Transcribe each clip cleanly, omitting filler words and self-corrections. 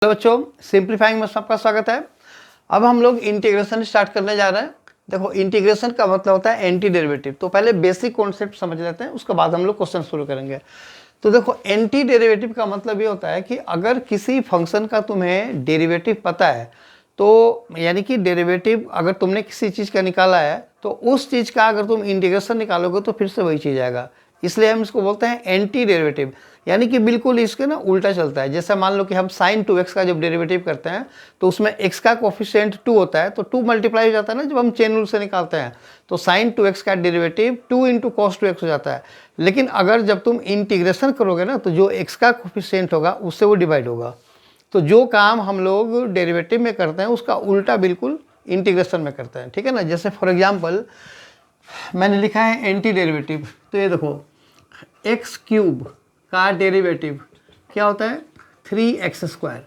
Hello बच्चों, simplifying में सबका स्वागत है। अब हम लोग इंटीग्रेशन स्टार्ट करने जा रहे हैं। देखो, इंटीग्रेशन का मतलब होता है एंटी डेरिवेटिव। तो पहले बेसिक कॉन्सेप्ट समझ लेते हैं, उसके बाद हम लोग क्वेश्चन शुरू करेंगे। तो देखो, एंटी डेरिवेटिव का मतलब ये होता है कि अगर किसी फंक्शन का तुम्हें डेरिवेटिव पता है, तो यानी कि डेरिवेटिव अगर तुमने किसी चीज़ का निकाला है तो उस चीज़ का अगर तुम इंटीग्रेशन निकालोगे तो फिर से वही चीज़ आएगा। इसलिए हम इसको बोलते हैं एंटी डेरिवेटिव, यानी कि बिल्कुल इसके ना उल्टा चलता है। जैसे मान लो कि हम sin 2x का जब डेरिवेटिव करते हैं तो उसमें x का कोफिशिएंट 2 होता है, तो 2 मल्टीप्लाई हो जाता है ना जब हम चेन रूल से निकालते हैं। तो sin 2x का डेरिवेटिव 2 इंटू कॉस 2x हो जाता है। लेकिन अगर जब तुम इंटीग्रेशन करोगे ना तो जो x का कोफिशिएंट होगा उससे वो डिवाइड होगा। तो जो काम हम लोग डेरिवेटिव में करते हैं उसका उल्टा बिल्कुल इंटीग्रेशन में करते हैं, ठीक है ना। जैसे फॉर एग्जांपल मैंने लिखा है एंटी डेरिवेटिव, तो ये देखो एक्स क्यूब का डेरिवेटिव क्या होता है 3x²।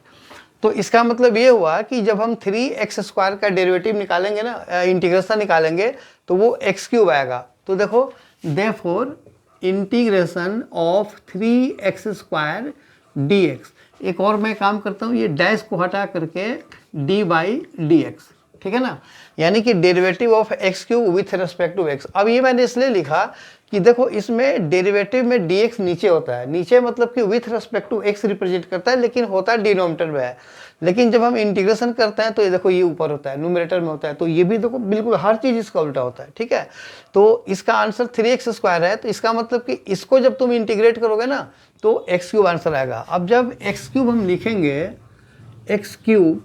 तो इसका मतलब ये हुआ कि जब हम 3x² का डेरिवेटिव निकालेंगे ना, इंटीग्रेशन निकालेंगे, तो वो x³ आएगा। तो देखो, therefore integration of 3x² dx। एक और मैं काम करता हूँ, ये डैश को हटा करके d/dx, ठीक है ना, यानी कि derivative of x³ with respect to x। अब ये मैंने इसलिए लिखा कि देखो इसमें डेरिवेटिव में dx नीचे होता है, नीचे मतलब कि with respect to x represent करता है, लेकिन होता है डिनोमिनेटर में है। लेकिन जब हम इंटीग्रेशन करते हैं तो ये देखो ये ऊपर होता है, न्यूमरेटर में होता है। तो ये भी देखो बिल्कुल हर चीज़ इसका उल्टा होता है, ठीक है। तो इसका आंसर 3x² है। तो इसका मतलब कि इसको जब तुम इंटीग्रेट करोगे ना तो x³ आंसर आएगा। अब जब x³ हम लिखेंगे x³,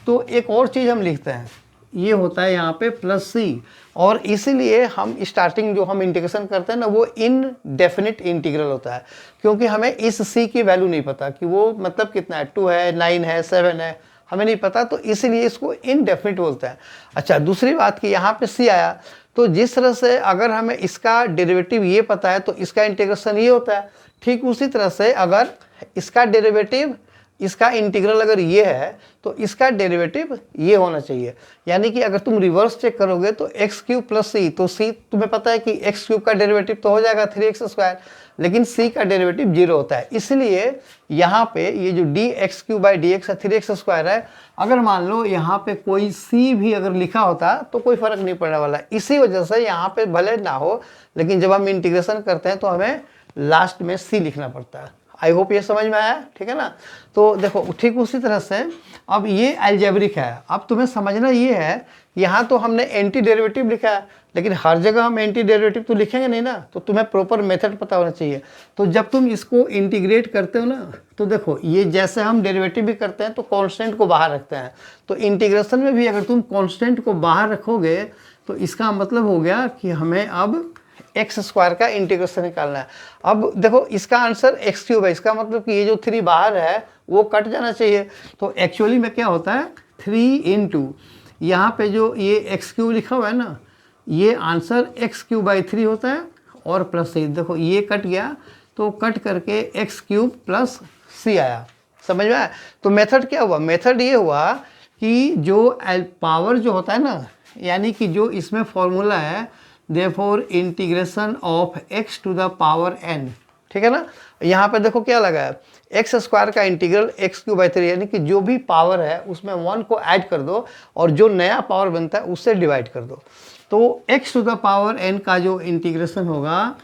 तो एक और चीज़ हम लिखते हैं, ये होता है यहाँ पे +c। और इसीलिए हम स्टार्टिंग जो हम इंटीग्रेशन करते हैं ना वो इनडेफिनिट इंटीग्रल होता है, क्योंकि हमें इस c की वैल्यू नहीं पता कि वो मतलब कितना है, 2 है, 9 है, 7 है, हमें नहीं पता। तो इसीलिए इसको इनडेफिनिट बोलते हैं। अच्छा, दूसरी बात कि यहाँ पे c आया, तो जिस तरह से अगर हमें इसका डेरिवेटिव ये पता है तो इसका इंटीग्रेशन ये होता है, ठीक उसी तरह से अगर इसका डेरिवेटिव, इसका इंटीग्रल अगर ये है तो इसका डेरिवेटिव ये होना चाहिए। यानी कि अगर तुम रिवर्स चेक करोगे तो x³ + c, तो c तुम्हें पता है कि x³ का डेरिवेटिव तो हो जाएगा 3x², लेकिन c का डेरिवेटिव 0 होता है। इसलिए यहाँ पे ये जो dx³/dx है 3x² है। अगर मान लो यहाँ पे कोई c भी अगर लिखा होता तो कोई फर्क नहीं पड़ने वाला। इसी वजह से यहाँ पे भले ना हो, लेकिन जब हम इंटीग्रेशन करते हैं तो हमें लास्ट में c लिखना पड़ता है। आई होप ये समझ में आया, ठीक है ना। तो देखो ठीक उसी तरह से अब ये अलजेब्रिक है। अब तुम्हें समझना ये है, यहाँ तो हमने एंटी डेरिवेटिव लिखा है, लेकिन हर जगह हम एंटी डेरिवेटिव तो लिखेंगे नहीं ना, तो तुम्हें प्रॉपर मेथड पता होना चाहिए। तो जब तुम इसको इंटीग्रेट करते हो ना, तो देखो ये जैसे हम डेरिवेटिव भी करते हैं तो कॉन्स्टेंट को बाहर रखते हैं, तो इंटीग्रेशन में भी अगर तुम कॉन्स्टेंट को बाहर रखोगे तो इसका मतलब हो गया कि हमें अब x² का इंटीग्रेशन निकालना है। अब देखो इसका आंसर x³ है, इसका मतलब कि ये जो 3 बाहर है वो कट जाना चाहिए। तो एक्चुअली में क्या होता है 3 इंटू यहाँ पे जो ये x³ लिखा हुआ है ना, ये आंसर x³/3 होता है और प्लस c। देखो ये कट गया तो कट करके x³ + c आया। समझ में आया। तो मेथड क्या हुआ, मेथड ये हुआ कि जो पावर जो होता है ना, यानी कि जो इसमें फॉर्मूला है therefore integration of x⁴ n, ठीक है ना। यहाँ पे देखो क्या लगा है, x² का इंटीग्रल x³/3, यानी कि जो भी पावर है उसमें 1 को ऐड कर दो और जो नया पावर बनता है उससे डिवाइड कर दो। तो x⁴n का जो इंटीग्रेशन होगा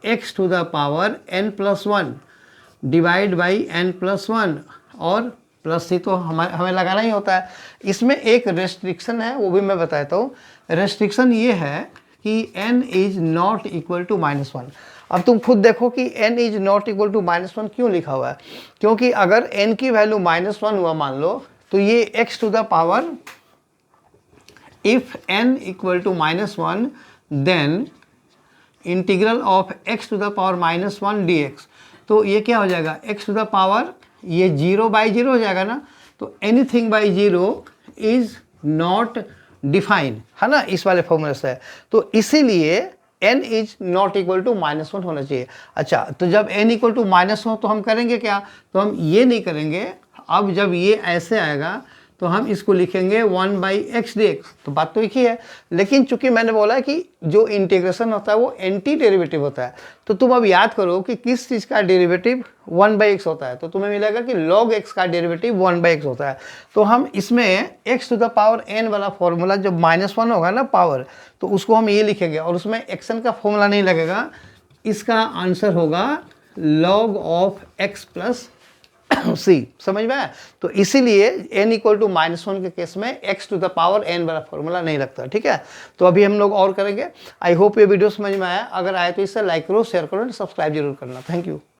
x⁴n+1 डिवाइड बाई n+1 और प्लस c तो हमें लगाना ही होता है। इसमें एक रेस्ट्रिक्शन है, वो भी मैं बताता हूँ। रेस्ट्रिक्शन ये है कि n is not equal to -1। अब तुम खुद देखो कि n is not equal to -1 क्यों लिखा हुआ है, क्योंकि अगर n की वैल्यू -1 हुआ मान लो, तो ये x⁴ if n equal to -1 then integral of x⁻⁻1 dx। तो ये क्या हो जाएगा, x⁻, ये 0/0 हो जाएगा ना, तो anything by 0 is not define, है ना, इस वाले फॉर्मूले से। तो इसीलिए n is not equal to -1 होना चाहिए। अच्छा, तो जब n इक्वल टू -1 तो हम करेंगे क्या, तो हम ये नहीं करेंगे। अब जब ये ऐसे आएगा तो हम इसको लिखेंगे 1/x dx। तो बात तो एक ही है, लेकिन चूंकि मैंने बोला कि जो इंटीग्रेशन होता है वो एंटी डेरिवेटिव होता है, तो तुम अब याद करो कि किस चीज़ का डेरिवेटिव 1/x होता है, तो तुम्हें मिलेगा कि log x का डेरिवेटिव 1/x होता है। तो हम इसमें x to the power n वाला फॉर्मूला जब -1 होगा ना पावर, तो उसको हम ये लिखेंगे और उसमें एक्शन का फॉर्मूला नहीं लगेगा, इसका आंसर होगा log ऑफ x प्लस सी। समझ में आया? तो इसीलिए n इक्वल टू -1 के केस में x to the power n वाला फॉर्मूला नहीं लगता। ठीक है, तो अभी हम लोग और करेंगे। आई होप ये वीडियो समझ में आया। अगर आए तो इसे लाइक करो, शेयर करो, सब्सक्राइब जरूर करना। Thank you.